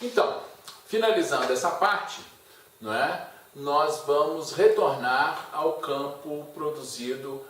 Então, finalizando essa parte, não é? Nós vamos retornar ao campo produzido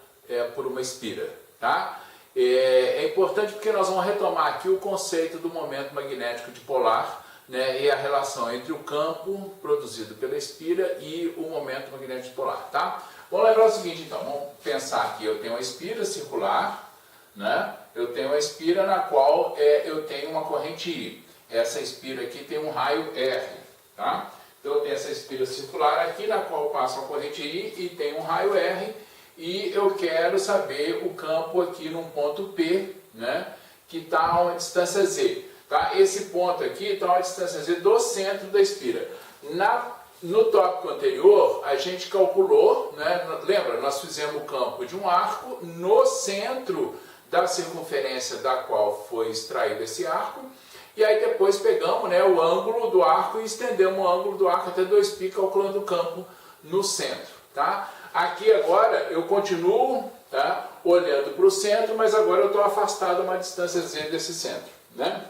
por uma espira, tá? É importante porque nós vamos retomar aqui o conceito do momento magnético dipolar, né, e a relação entre o campo produzido pela espira e o momento magnético dipolar, tá? Vamos lembrar o seguinte, então, vamos pensar aqui, eu tenho uma espira circular, né? Eu tenho uma espira na qual eu tenho uma corrente I. Essa espira aqui tem um raio R, tá? Então eu tenho essa espira circular aqui na qual passa uma corrente I e tem um raio R, e eu quero saber o campo aqui num ponto P, né, que está a uma distância Z. Tá? Esse ponto aqui está a uma distância Z do centro da espira. No tópico anterior, a gente calculou, né, lembra, nós fizemos o campo de um arco no centro da circunferência da qual foi extraído esse arco, e aí depois pegamos, né, o ângulo do arco e estendemos o ângulo do arco até 2π, calculando o campo no centro. Tá? Aqui agora eu continuo, tá, olhando para o centro, mas agora eu estou afastado a uma distância Z desse centro. Né?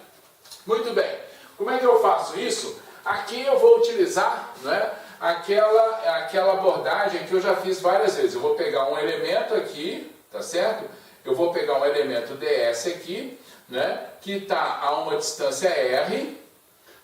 Muito bem. Como é que eu faço isso? Aqui eu vou utilizar, né, aquela abordagem que eu já fiz várias vezes. Eu vou pegar um elemento aqui, tá certo? Eu vou pegar um elemento ds aqui, né, que está a uma distância R,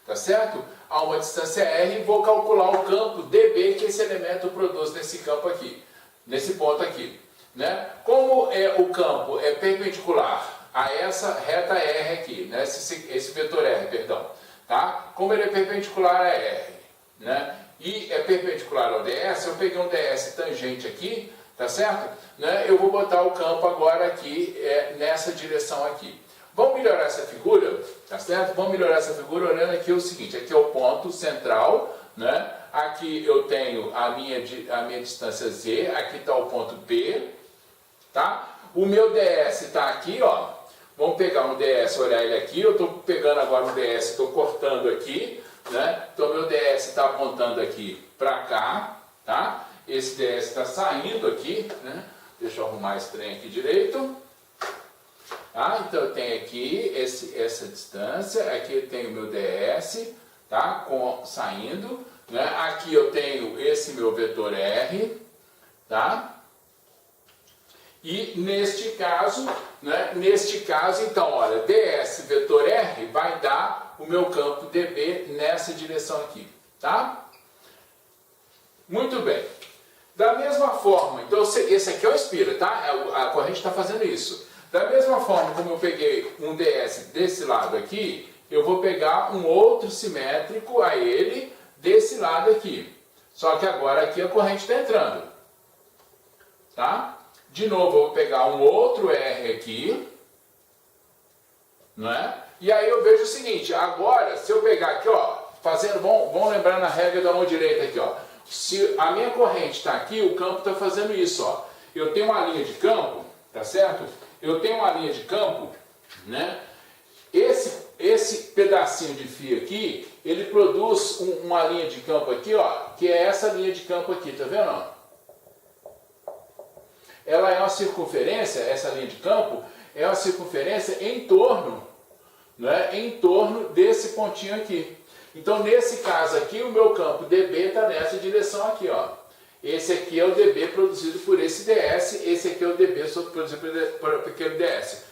tá certo? A uma distância R, vou calcular o campo dB que esse elemento produz nesse campo aqui, nesse ponto aqui. Né? Como o campo é perpendicular a essa reta R aqui, né? esse vetor R, perdão, tá? Como ele é perpendicular a R, né, e é perpendicular ao ds, eu peguei um ds tangente aqui, tá certo? Né? Eu vou botar o campo agora aqui, nessa direção aqui. Vamos melhorar essa figura, tá certo? Vamos melhorar essa figura olhando aqui o seguinte, aqui é o ponto central, né? Aqui eu tenho a minha distância Z, aqui está o ponto P, tá? O meu ds está aqui, ó. Vamos pegar um ds, olhar ele aqui, eu estou pegando agora um ds, estou cortando aqui, né? Então meu ds está apontando aqui para cá, tá? Esse ds está saindo aqui, né? Deixa eu arrumar esse trem aqui direito. Tá? Então eu tenho aqui essa distância, aqui eu tenho o meu ds, tá? Saindo, né? Aqui eu tenho esse meu vetor R, tá? E neste caso, né? Então, olha, ds vetor R vai dar o meu campo dB nessa direção aqui, tá? Muito bem. Da mesma forma, então esse aqui é o espira, tá? A corrente está fazendo isso. Da mesma forma como eu peguei um ds desse lado aqui, eu vou pegar um outro simétrico a ele desse lado aqui. Só que agora aqui a corrente está entrando. Tá? De novo, eu vou pegar um outro R aqui. Né? E aí eu vejo o seguinte, agora se eu pegar aqui, ó, vamos lembrar na regra da mão direita aqui, ó. Se a minha corrente está aqui, o campo está fazendo isso, ó. Eu tenho uma linha de campo, tá certo? Eu tenho uma linha de campo, né? Esse pedacinho de fio aqui, ele produz uma linha de campo aqui, ó, que é essa linha de campo aqui, tá vendo? Ela é uma circunferência, essa linha de campo, é uma circunferência em torno, né, em torno desse pontinho aqui. Então, nesse caso aqui, o meu campo dB está nessa direção aqui, ó. Esse aqui é o dB produzido por esse ds, esse aqui é o dB produzido por aquele ds.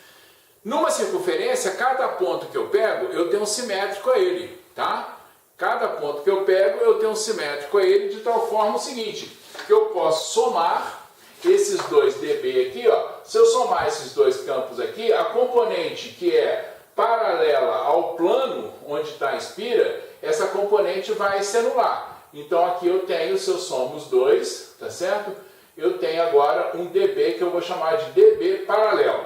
Numa circunferência, cada ponto que eu pego, eu tenho um simétrico a ele, tá? Cada ponto que eu pego, eu tenho um simétrico a ele, de tal forma o seguinte, que eu posso somar esses dois dB aqui, ó. Se eu somar esses dois campos aqui, a componente que é paralela ao plano onde está a espira, essa componente vai se anular. Então aqui eu tenho, se eu somo os dois, tá certo? Eu tenho agora um dB que eu vou chamar de dB paralelo.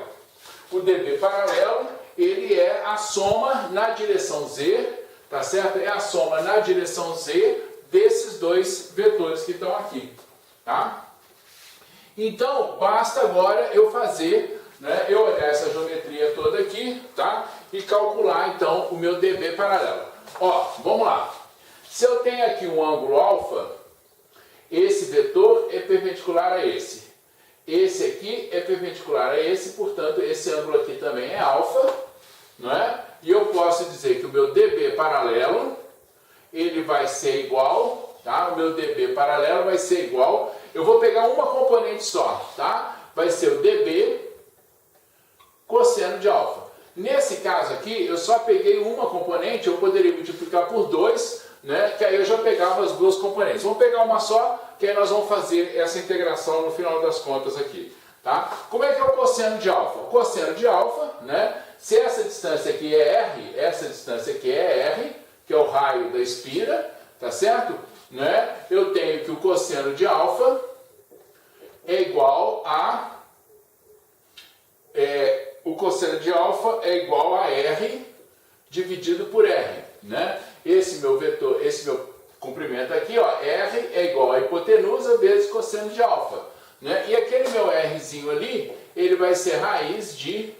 O dB paralelo, ele é a soma na direção Z, tá certo? É a soma na direção Z desses dois vetores que estão aqui, tá? Então, basta agora eu fazer, né, eu olhar essa geometria toda aqui, tá? E calcular então o meu dB paralelo. Ó, vamos lá. Se eu tenho aqui um ângulo alfa, esse vetor é perpendicular a esse. Esse aqui é perpendicular a esse, portanto, esse ângulo aqui também é alfa, não é? E eu posso dizer que o meu dB paralelo, ele vai ser igual, tá? O meu dB paralelo vai ser igual, eu vou pegar uma componente só, tá? Vai ser o dB cosseno de alfa. Nesse caso aqui, eu só peguei uma componente, eu poderia multiplicar por 2, né? Que aí eu já pegava as duas componentes. Vamos pegar uma só, que aí nós vamos fazer essa integração no final das contas aqui, tá? Como é que é o cosseno de alfa? O cosseno de alfa, né? Se essa distância aqui é R, essa distância aqui é R, que é o raio da espira, tá certo? Né? Eu tenho que o cosseno de alfa é igual a... o cosseno de alfa é igual a R dividido por R, né? Esse meu vetor, esse meu comprimento aqui, ó, R é igual a hipotenusa vezes cosseno de alfa, né? E aquele meu Rzinho ali, ele vai ser raiz de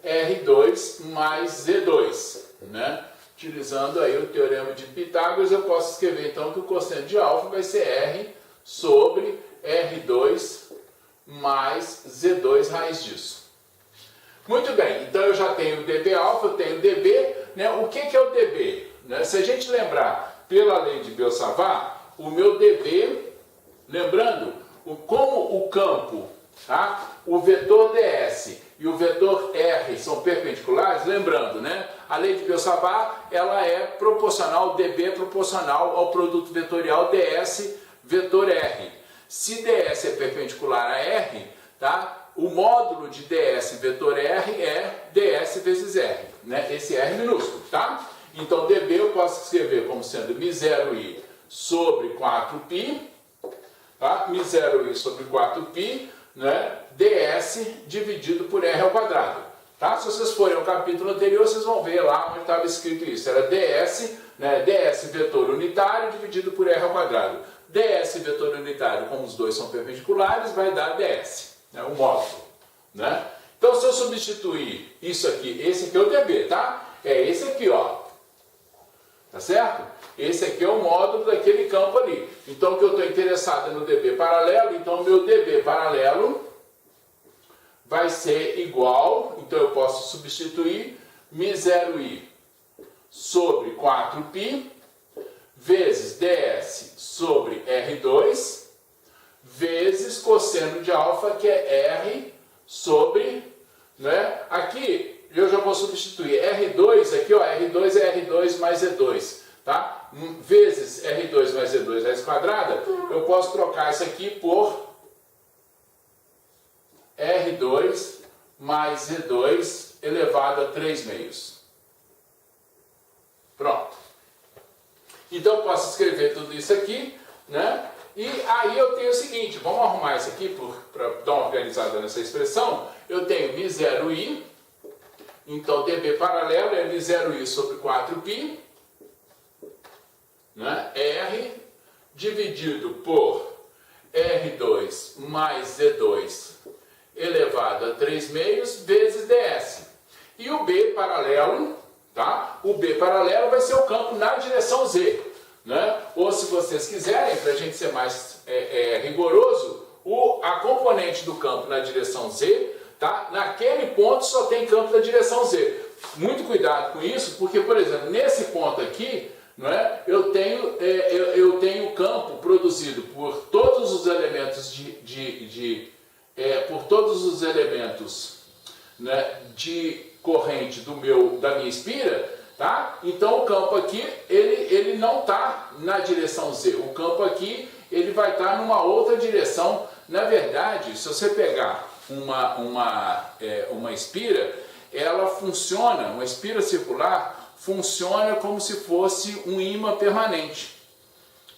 R2 mais Z2, né? Utilizando aí o teorema de Pitágoras, eu posso escrever então que o cosseno de alfa vai ser R sobre R2 mais Z2 raiz disso. Muito bem, então eu já tenho o dB alfa, eu tenho o dB, né? O que é o dB? Né? Se a gente lembrar pela lei de Biot-Savart, o meu dB, lembrando, como o campo, tá? O vetor ds e o vetor r são perpendiculares, lembrando, né? A lei de Biot-Savart, ela é proporcional, dB é proporcional ao produto vetorial ds vetor r. Se ds é perpendicular a r, tá? O módulo de ds vetor r é ds vezes r, né? Esse r minúsculo, tá? Então dB eu posso escrever como sendo μ0i sobre 4π, tá? μ0i sobre 4π, né? ds dividido por r ao quadrado, tá? Se vocês forem ao capítulo anterior, vocês vão ver lá onde estava escrito isso. Era ds, né? ds vetor unitário dividido por r ao quadrado. ds vetor unitário, como os dois são perpendiculares, vai dar ds, né? O módulo, né? Então, se eu substituir isso aqui, esse aqui é o dB, tá? É esse aqui, ó. Tá certo? Esse aqui é o módulo daquele campo ali. Então, o que eu estou interessado é no dB paralelo, então o meu dB paralelo vai ser igual, então eu posso substituir μ0i sobre 4π vezes ds sobre R2 vezes cosseno de alfa, que é R sobre, né? Aqui eu já vou substituir R2, aqui ó, R2 é R2 mais Z2, tá? Vezes R2 mais Z2 raiz quadrada, eu posso trocar isso aqui por R2 mais Z2 elevado a 3 meios. Pronto. Então eu posso escrever tudo isso aqui, né? E aí eu tenho o seguinte, vamos arrumar isso aqui para dar uma organizada nessa expressão. Eu tenho μ0i, então dB paralelo é μ0i sobre 4π, né? R dividido por R2 mais Z2 elevado a 3 meios vezes ds. E o B paralelo, tá? O B paralelo vai ser o campo na direção Z, né? Ou se vocês quiserem, para a gente ser mais rigoroso, a componente do campo na direção Z, tá? Naquele ponto só tem campo na direção Z. Muito cuidado com isso, porque, por exemplo, nesse ponto aqui, não é? eu tenho campo produzido por todos os elementos por todos os elementos, né, de corrente da minha espira, tá? Então o campo aqui ele não está na direção Z. O campo aqui ele vai estar numa outra direção. Na verdade, se você pegar uma espira, ela funciona, uma espira circular funciona como se fosse um ímã permanente,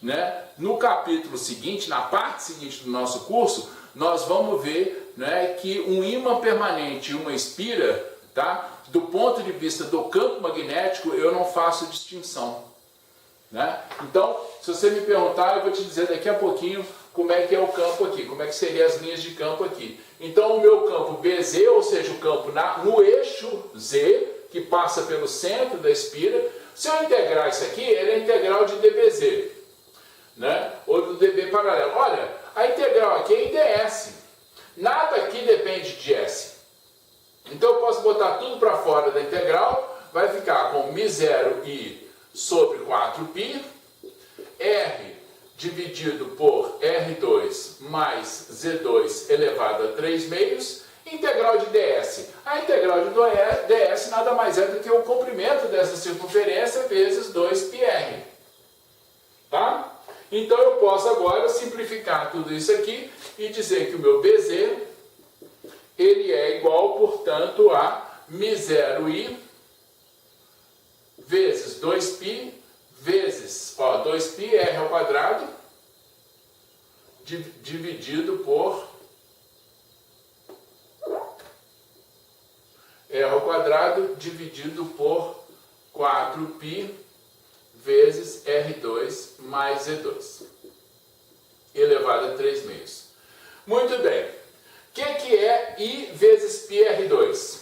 né? No capítulo seguinte, na parte seguinte do nosso curso, nós vamos ver, né, que um ímã permanente e uma espira, tá? Do ponto de vista do campo magnético, eu não faço distinção, né? Então, se você me perguntar, eu vou te dizer daqui a pouquinho como é que é o campo aqui, como é que seriam as linhas de campo aqui. Então, o meu campo BZ, ou seja, o campo no eixo Z, que passa pelo centro da espira, se eu integrar isso aqui, ele é integral de dBz, né? Ou do dB paralelo. Olha, a integral aqui é em ds. Nada aqui depende de S. Então eu posso botar tudo para fora da integral, vai ficar com μ0i sobre 4π, r dividido por R2 mais Z2 elevado a 3 meios, integral de ds. A integral de ds nada mais é do que o comprimento dessa circunferência vezes 2πr. Tá? Então eu posso agora simplificar tudo isso aqui e dizer que o meu BZ ele é igual, portanto, a μ0i vezes 2π vezes 2π r ao quadrado dividido por r ao quadrado dividido por 4π vezes R2 mais Z2 elevado a 3 meios. Muito bem. O que é I vezes πr2?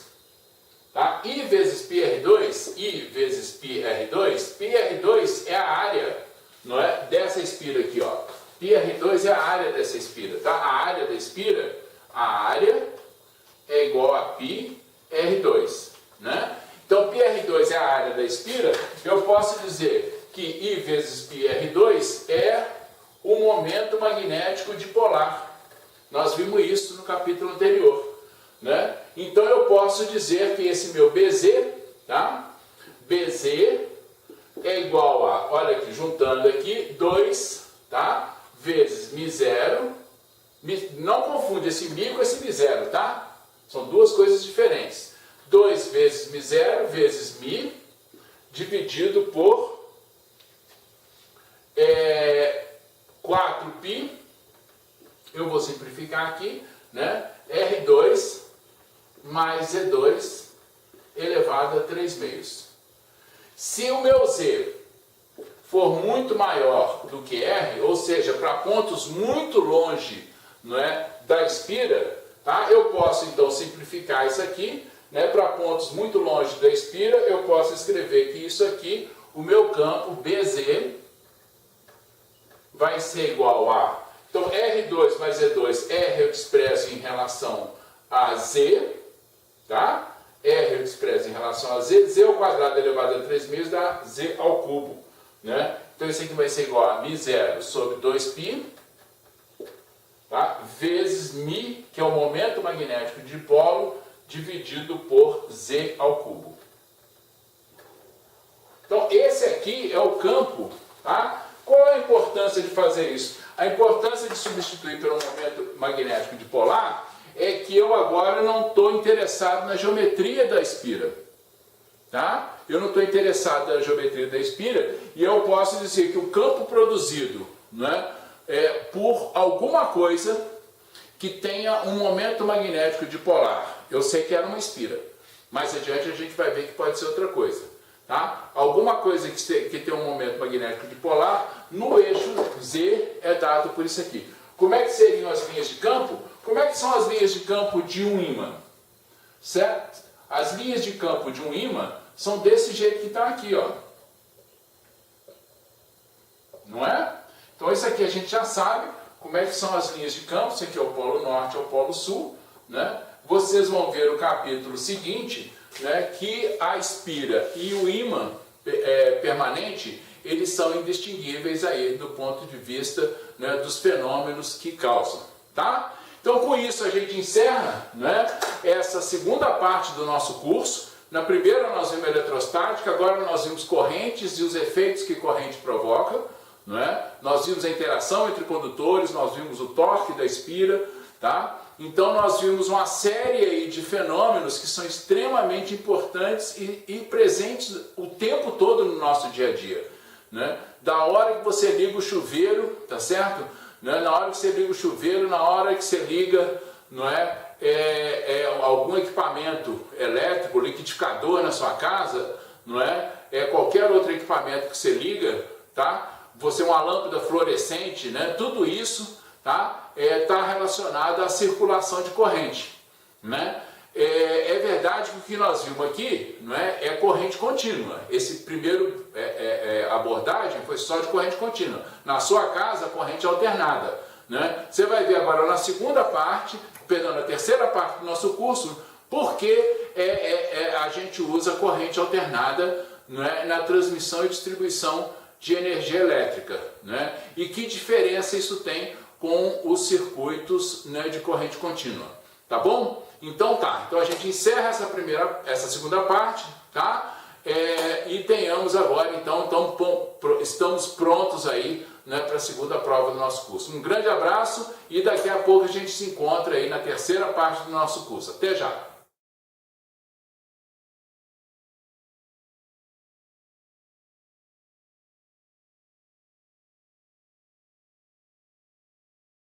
Tá? I vezes πr2, I vezes πr2, πr2 é a área, não é, dessa espira aqui, ó. πr2 é a área dessa espira, tá? A área da espira, a área é igual a πr2, né? Então, πr2 é a área da espira, eu posso dizer que I vezes πr2 é o momento magnético dipolar. Nós vimos isso no capítulo anterior, né? Então eu posso dizer que esse meu BZ, tá? BZ é igual a, olha aqui, juntando aqui, 2, tá? Vezes μ0, não confunde esse μ com esse μ0, tá? São duas coisas diferentes. 2 vezes μ0 vezes μ dividido por 4π, eu vou simplificar aqui, né? R2 mais Z2 elevado a 3 meios. Se o meu Z for muito maior do que R, ou seja, para pontos muito longe, não é, da espira, tá? Eu posso então simplificar isso aqui, né? Para pontos muito longe da espira, eu posso escrever que isso aqui, o meu campo BZ vai ser igual a, então R2 mais Z2, R eu expresso em relação a Z, tá? R eu expresso em relação a Z, Z ao quadrado elevado a 3 meios dá Z ao cubo, né? Então isso aqui vai ser igual a μ0 sobre 2π, tá? Vezes μ, que é o momento magnético de dipolo, dividido por Z ao cubo. Então esse aqui é o campo, tá? Qual é a importância de fazer isso? A importância de substituir pelo momento magnético dipolar é que eu agora não estou interessado na geometria da espira. Tá? Eu não estou interessado na geometria da espira e eu posso dizer que o campo produzido, né, por alguma coisa que tenha um momento magnético dipolar. Eu sei que era uma espira. Mais adiante a gente vai ver que pode ser outra coisa. Tá? Alguma coisa que tem um momento magnético dipolar no eixo Z é dado por isso aqui. Como é que seriam as linhas de campo? Como é que são as linhas de campo de um ímã? Certo? As linhas de campo de um ímã são desse jeito que está aqui, ó. Não é? Então isso aqui a gente já sabe como é que são as linhas de campo. Isso aqui é o polo norte e o polo sul, né? Vocês vão ver no capítulo seguinte, né, que a espira e o ímã permanente, eles são indistinguíveis aí do ponto de vista, né, dos fenômenos que causam, tá? Então com isso a gente encerra, né, essa segunda parte do nosso curso. Na primeira nós vimos eletrostática, agora nós vimos correntes e os efeitos que corrente provoca, né? Nós vimos a interação entre condutores, nós vimos o torque da espira, tá? Então nós vimos uma série aí de fenômenos que são extremamente importantes e presentes o tempo todo no nosso dia a dia, né? Da hora que você liga o chuveiro, tá certo? Né? Na hora que você liga o chuveiro, na hora que você liga, não é, algum equipamento elétrico, liquidificador na sua casa, não é? Qualquer outro equipamento que você liga, tá? Você uma lâmpada fluorescente, né? Tudo isso, tá? Está relacionado à circulação de corrente, né? É verdade que o que nós vimos aqui, não é corrente contínua. Esse primeiro abordagem foi só de corrente contínua. Na sua casa, a corrente alternada, né? Você vai ver agora na segunda parte, perdão, na terceira parte do nosso curso, porque a gente usa corrente alternada, não é, na transmissão e distribuição de energia elétrica, né? E que diferença isso tem com os circuitos, né, de corrente contínua, tá bom? Então a gente encerra essa segunda parte, tá? E tenhamos agora, então estamos prontos aí, né, para a segunda prova do nosso curso. Um grande abraço e daqui a pouco a gente se encontra aí na terceira parte do nosso curso. Até já!